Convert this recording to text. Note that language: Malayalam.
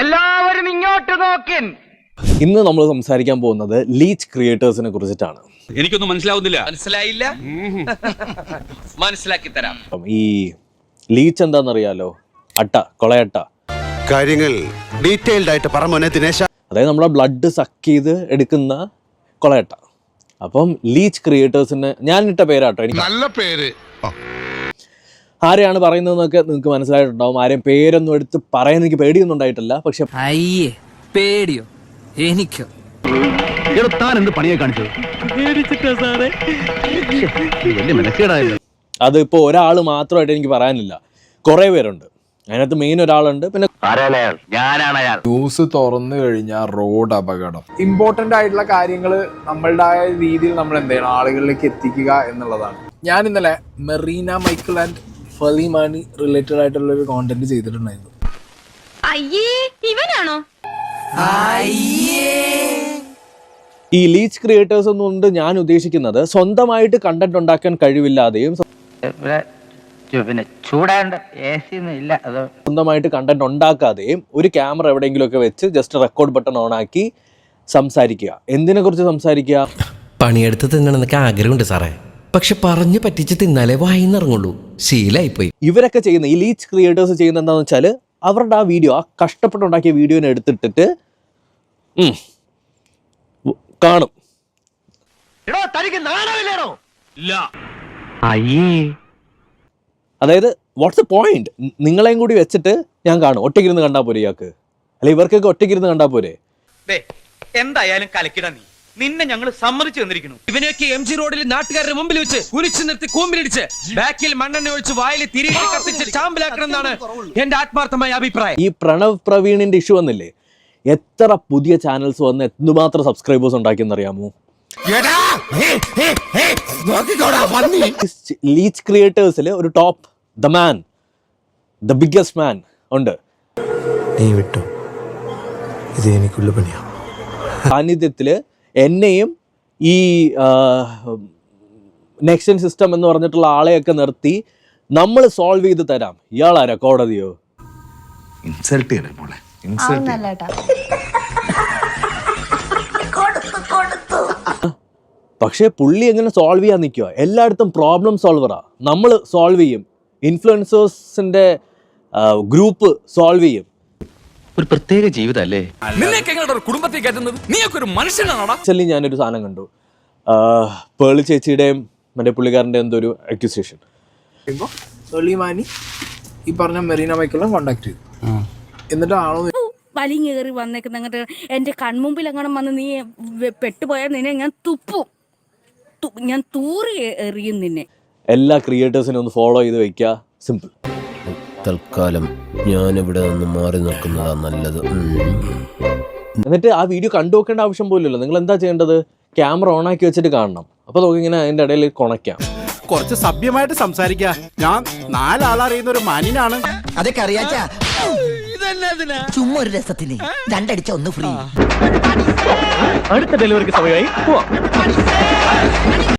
എല്ലാവരും ഇങ്ങോട്ട് നോക്കിൻ. ഇന്ന് നമ്മൾ സംസാരിക്കാൻ പോകുന്നത് ലീച്ച് ക്രിയേറ്റേഴ്സിനെ കുറിച്ചിട്ടാണ്. എനിക്കൊന്നും മനസ്സിലാവുന്നില്ല. മനസ്സിലായില്ല? മനസ്സിലാക്കി തരാം. ഈ ലീച്ച് എന്താണെന്നറിയാലോ? കൊളയട്ട കാര്യങ്ങൾ ഡീറ്റെയിൽഡ് ആയിട്ട് പറഞ്ഞ ദിനേശ. അതായത് നമ്മുടെ ബ്ലഡ് സക്ക് ചെയ്ത് എടുക്കുന്ന കൊളയട്ട. അപ്പം ലീച്ച് ക്രിയേറ്റേഴ്സിന് ഞാൻ ഇട്ട പേരാട്ടോ. എനിക്ക് നല്ല പേര്. ആരെയാണ് പറയുന്നതെന്നൊക്കെ നിങ്ങൾക്ക് മനസ്സിലായിട്ടുണ്ടാവും. ആരെയും പേരൊന്നും എടുത്ത് പറയാൻ എനിക്ക് പേടിയൊന്നും ഉണ്ടായിട്ടില്ല. പക്ഷെ അയ്യേ പേടിയോ? എനിക്കോ? താൻ എന്ത് പണിയെ കാണിച്ചത്? അതിപ്പോൾ ഒരാൾ മാത്രമായിട്ട് എനിക്ക് പറയാനില്ല, കുറേ പേരുണ്ട്. അതിനകത്ത് മെയിൻ ഒരാളുണ്ട്. പിന്നെ ന്യൂസ് തുറന്നു കഴിഞ്ഞാൽ റോഡ് അപകടം. ഇമ്പോർട്ടന്റ് ആയിട്ടുള്ള കാര്യങ്ങൾ നമ്മളുടെ രീതിയിൽ നമ്മൾ എന്ത് ചെയ്യണം, ആളുകളിലേക്ക് എത്തിക്കുക എന്നുള്ളതാണ്. ഞാൻ ഇന്നലെ മെറീന മൈക്കിൾ ആൻഡ് ഫലിമാനി റിലേറ്റഡ് ആയിട്ടുള്ള ഒരു കോണ്ടന്റ് ചെയ്തിട്ടുണ്ടായിരുന്നു. ഇവനാണോ? ഈ ലീച്ച് ക്രിയേറ്റേഴ്സ് എന്നുകൊണ്ട് ഞാൻ ഉദ്ദേശിക്കുന്നത് സ്വന്തമായിട്ട് കണ്ടന്റ് ഉണ്ടാക്കാൻ കഴിവില്ലാതെയും സ്വന്തമായിട്ട് കണ്ടന്റ് ഉണ്ടാക്കാതെയും ഒരു ക്യാമറ എവിടെയെങ്കിലുമൊക്കെ വെച്ച് ജസ്റ്റ് റെക്കോർഡ് ബട്ടൺ ഓൺ ആക്കി സംസാരിക്കുക. എന്തിനെ കുറിച്ച് സംസാരിക്കുക? പണിയെടുത്ത് തിന്നണമെന്നൊക്കെ ആഗ്രഹമുണ്ട് സാറേ, പക്ഷെ പറഞ്ഞു പറ്റിച്ച് തിന്നാലേ വായിന്നിറങ്ങുള്ളൂ. ശീലായിപ്പോയി. ഇവരൊക്കെ ചെയ്യുന്ന ഈ ലീച്ച് ക്രിയേറ്റേഴ്സ് ചെയ്യുന്ന എന്താണെന്ന് വെച്ചാൽ അവരുടെ ആ വീഡിയോ, ആ കഷ്ടപ്പെട്ടുണ്ടാക്കിയ വീഡിയോനെ എടുത്തിട്ടിട്ട് കാണും. അതായത് വാട്ട്സ് എ പോയിന്റ്? നിങ്ങളെയും കൂടി വെച്ചിട്ട് ഞാൻ കാണും. ഒറ്റയ്ക്കിരുന്ന് കണ്ടാൽ പോരെ ഇയാൾക്ക്? അല്ലെ ഇവർക്കൊക്കെ ഒറ്റയ്ക്കിരുന്ന് കണ്ടാൽ പോരെ? എന്തായാലും കലക്കിട നീ. നിന്നെ ഞങ്ങൾ സമ്മതിച്ചു തന്നിരിക്കുന്നു. ഇവനെയൊക്കെ MG റോഡിൽ നാട്ടുകാരുടെ മുമ്പിൽ വെച്ച് കുരിച്ചു നിർത്തി കൂമ്പിലിടിച്ച് ബാക്കിൽ മണ്ണെണ്ണ ഒഴിച്ച് വായിൽ തിരികെ കത്തിച്ച് ചാമ്പലാക്കണം എന്നാണ് എന്റെ ആത്മാർത്ഥമായ അഭിപ്രായം. ഈ പ്രണവ് പ്രവീണിന്റെ ഇഷ്യൂ വന്നില്ലേ? എത്ര പുതിയ ചാനൽസ് വന്ന് എന്തുമാത്രം സബ്സ്ക്രൈബേഴ്സ് ഉണ്ടാക്കിയെന്നറിയാമോ? ലീച്ച് ക്രിയേറ്റേഴ്സിൽ ഒരു top, the man, the biggest man ഉണ്ട്. നീ വിട്ടോ, ഇത് എനിക്കുള്ള പണിയാ. സാന്നിധ്യത്തിൽ എന്നെയും ഈ നെക്സ്റ്റ് സിസ്റ്റം എന്ന് പറഞ്ഞിട്ടുള്ള ആളെയൊക്കെ നിർത്തി നമ്മൾ സോൾവ് ചെയ്ത് തരാം. ഇയാളാരാ? കോടതിയോ? ഇൻസൾട്ട് ചെയ്യണേ മോളെ, പക്ഷേ പുള്ളി എങ്ങനെ സോൾവ് ചെയ്യാൻ നിൽക്കുക? എല്ലായിടത്തും പ്രോബ്ലം സോൾവറാ. നമ്മൾ സോൾവ് ചെയ്യും. ഇൻഫ്ലുവൻസേഴ്സിന്റെ ഗ്രൂപ്പ് സോൾവ് ചെയ്യും. ഒരു പ്രത്യേക ജീവിതല്ലേ കുടുംബത്തിൽ കയറ്റുന്നത്? നീയൊക്കെ ഒരു മനുഷ്യനാണോ? ആക്ച്വലി ഞാനൊരു സാധനം കണ്ടു. പേളി ചേച്ചിയുടെയും മറ്റേ പുള്ളിക്കാരൻ്റെ എന്തോ ഒരു അക്യൂസേഷൻ. ഫലിമാനി ഈ പറഞ്ഞ മെറീന മൈക്കിളിനെ കോണ്ടാക്ട് ചെയ്തു. എന്നിട്ട് ആണോ വലിങ്ങേറി വന്നേക്കുന്ന അങ്ങോട്ട് എന്റെ കൺമുമ്പിൽ അങ്ങനെ വന്ന് നീ പെട്ടുപോയാൽ നിന്നെ ഞാൻ തുപ്പും. ഞാൻ തൂറി എറിയും നിന്നെ. എല്ലാ ക്രിയേറ്റേഴ്സിനും ഒന്ന് ഫോളോ ചെയ്ത് വെക്കുക. സിമ്പിൾ. തൽക്കാലം ഞാനിവിടെ നിന്ന് മാറി നിൽക്കുന്നതാ നല്ലത്. എന്നിട്ട് ആ വീഡിയോ കണ്ടു നോക്കേണ്ട ആവശ്യം പോലുമില്ല. നിങ്ങൾ എന്താ ചെയ്യേണ്ടത്? ക്യാമറ ഓൺ ആക്കി വെച്ചിട്ട് കാണണം. അപ്പൊ നമുക്ക് ഇങ്ങനെ അതിന്റെ ഇടയിൽ കൊണയ്ക്കാം. കുറച്ച് സഭ്യമായിട്ട് സംസാരിക്കുക. ഞാൻ 4 ആളറിയുന്ന ഒരു മാന്യനാണ്. അതൊക്കെ അറിയാച്ചാ. ചുമ്മാ ഒരു രസത്തിന് 2 അടിച്ച 1 ഫ്രീ. അടുത്ത ഡെലിവറിക്ക് സമയമായി.